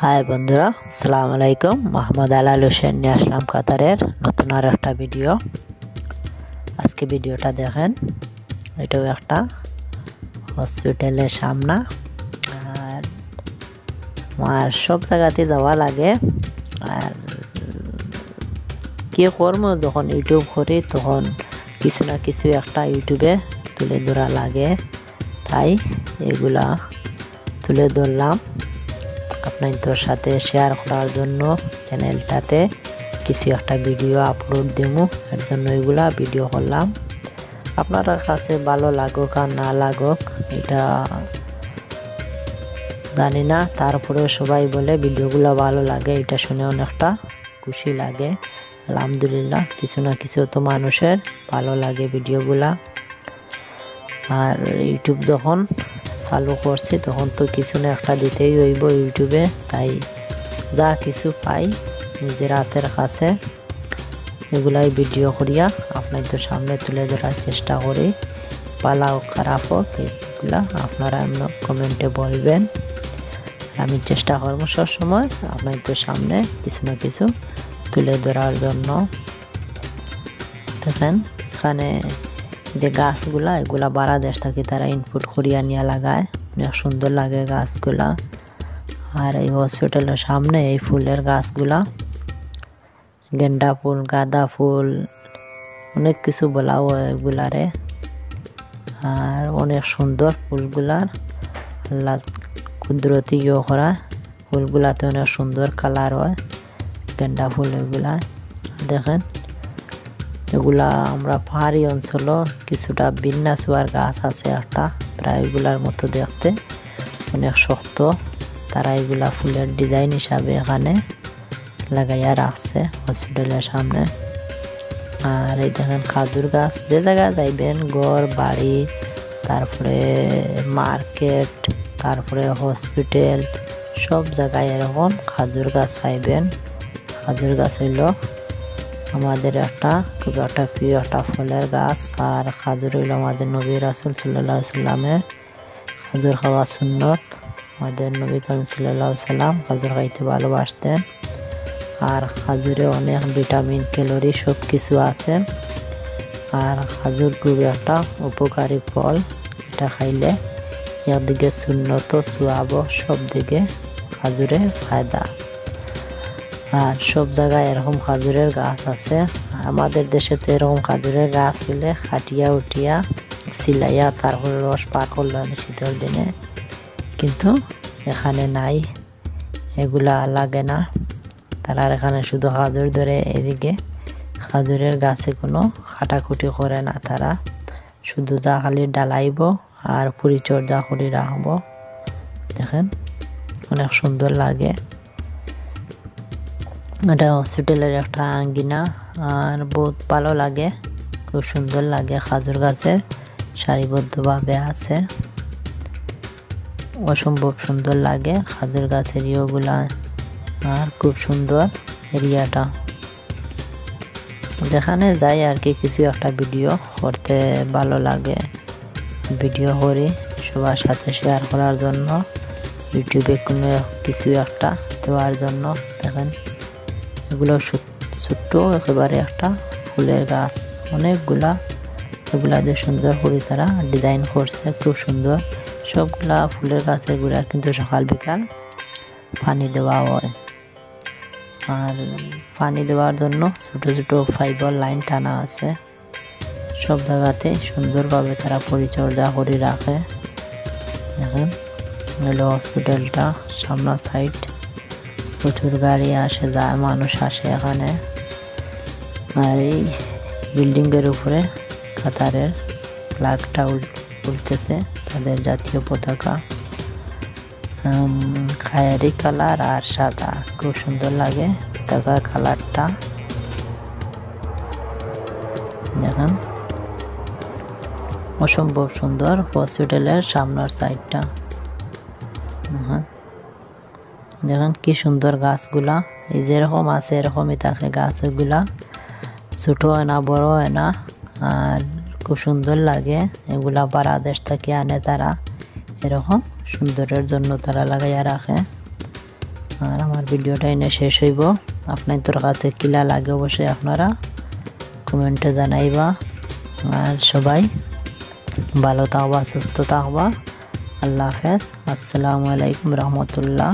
High বন্ধুরা, আসসালামু আলাইকুম। মোহাম্মদ আলাল হোসেন নিয়ে আসলাম কাতারের নতুন আর একটা ভিডিও। আজকে ভিডিওটা দেখেন, এটাও একটা হসপিটালের সামনে। আর আমার সব জায়গাতে যাওয়া লাগে, আর কি করব, যখন ইউটিউব করি তখন কিছু না কিছু একটা ইউটিউবে তুলে ধরা লাগে, তাই এগুলা তুলে ধরলাম আপনাদের সাথে শেয়ার করার জন্য। চ্যানেলটাতে কিছু একটা ভিডিও আপলোড দেব, এর জন্য এগুলা ভিডিও করলাম। আপনারা কাছে ভালো লাগুক আর না লাগুক এটা জানি না, তারপরে সবাই বলে ভিডিওগুলো ভালো লাগে, এটা শুনে অনেকটা খুশি লাগে। আলহামদুলিল্লাহ, কিছু না কিছু তো মানুষের ভালো লাগে ভিডিওগুলা। আর ইউটিউব যখন চালু করছি তখন তো কিছু না একটা দিতেই হইব ইউটিউবে, তাই যা কিছু পাই নিজের হাতের কাছে এগুলাই ভিডিও করিয়া আপনাদের সামনে তুলে ধরার চেষ্টা করি। ভালো হোক খারাপ হোক এগুলা আপনারা কমেন্টে বলবেন, আমি চেষ্টা করবো সবসময় আপনাদের সামনে কিছু না কিছু তুলে ধরার জন্য। দেখেন এখানে যে গাছগুলা, এগুলা বাংলাদেশ থেকে তারা ইনপুট করিয়া নিয়ে লাগায়, অনেক সুন্দর লাগে গাছগুলা। আর এই হসপিটালের সামনে এই ফুলের গাছগুলা, গেন্দা ফুল, গাঁদা ফুল, অনেক কিছু বলা হয় এগুলারে। আর অনেক সুন্দর ফুলগুলার, আল্লাহ কুদরতি করা ফুলগুলাতে অনেক সুন্দর কালার হয় গেন্দা ফুল এগুলা। দেখেন এগুলা আমরা পাহাড়ি অঞ্চল কিছুটা বিন্যাসুয়ার গাছ আছে একটা, প্রায় এগুলার মতো দেখতে, অনেক শক্ত। তারা এগুলা ফুলের ডিজাইন হিসাবে এখানে লাগাইয়া রাখছে হসপিটালের সামনে। আর এই দেখেন খাজুর গাছ, যে জায়গায় যাইবেন ঘর বাড়ি, তারপরে মার্কেট, তারপরে হসপিটাল, সব জায়গায় এরকম খাজুর গাছ পাইবেন। খাজুর গাছ হইল আমাদের একটা খুব একটা প্রিয় একটা ফলের গাছ। আর খাজুর হইল আমাদের নবী রাসূল সাল্লাল্লাহু আলাইহি সাল্লামের খাজুর খাওয়া সুন্নত। আমাদের নবী করিম সাল্লাল্লাহু আলাইহি সাল্লাম খাজুর খাইতে ভালোবাসতেন। আর খাজুরে অনেক ভিটামিন, ক্যালোরি সব কিছু আছে। আর খাজুর খুব একটা উপকারী ফল, এটা খাইলে একদিকে সুন্নত সোয়াব, সব দিকে খাজুরে ফায়দা। আর সব জায়গায় এরকম খাজুরের গাছ আছে। আমাদের দেশে তো এরকম খাজুরের গাছ হলে খাটিয়া উঠিয়া সিলাইয়া তারপরে রস পার করলো শীতের দিনে, কিন্তু এখানে নাই, এগুলা লাগে না। তারা এখানে শুধু খাজুর ধরে, এদিকে খাজুরের গাছে কোনো খাটাখুটি করে না, তারা শুধু যা খালি ডালাইব আর পরিচর্যা করে রাখবো। দেখেন অনেক সুন্দর লাগে। এটা হসপিটালের একটা আঙ্গিনা, আর বহুত ভালো লাগে, খুব সুন্দর লাগে। খাজুর গাছের সারিবদ্ধভাবে আছে, অসম্ভব সুন্দর লাগে খাজুর গাছের ইয়েগুলা। আর খুব সুন্দর এরিয়াটা, যেখানে যাই আর কি কিছু একটা ভিডিও করতে ভালো লাগে, ভিডিও করি সবার সাথে শেয়ার করার জন্য, ইউটিউবে কোনো কিছু একটা দেওয়ার জন্য। দেখেন এগুলো ছোট্ট একেবারে একটা ফুলের গাছ, অনেকগুলা, এগুলা দিয়ে সুন্দর করে তারা ডিজাইন করছে, খুব সুন্দর। সবগুলা ফুলের গাছের গুঁড়া কিন্তু সকাল বিকাল পানি দেওয়া হয়। আর পানি দেওয়ার জন্য ছোট ছোট ফাইবার লাইন টানা আছে, সব জায়গাতে সুন্দরভাবে তারা পরিচর্যা করে রাখে। দেখেন হলো হসপিটালটা সামনে সাইড, প্রচুর গাড়ি আসে যায়, মানুষ আসে এখানে। আর এই বিল্ডিংয়ের উপরে কাতারের ফ্ল্যাগটা উঠতেছে, তাদের জাতীয় পতাকা, খয়েরি কালার আর সাদা, খুব সুন্দর লাগে পতাকার কালারটা। দেখেন অসম্ভব সুন্দর হসপিটালের সামনের সাইডটা। দেখেন কি সুন্দর গাছগুলা, এই যেরকম আছে এরকমই থাকে গাছ, ওইগুলা ছোট হয় না, বড় হয় না, আর খুব সুন্দর লাগে। এগুলা বাংলাদেশ থেকে আনে তারা, এরকম সুন্দরের জন্য তারা লাগাইয়া রাখে। আর আমার ভিডিওটা এনে শেষ হইব। আপনাদের কাছে কিলা লাগে অবশ্যই আপনারা কমেন্টে জানাইবা। আর সবাই ভালো থাকবা, সুস্থ থাকবা। আল্লাহ হাফেজ। আসসালামু আলাইকুম রহমতুল্লাহ।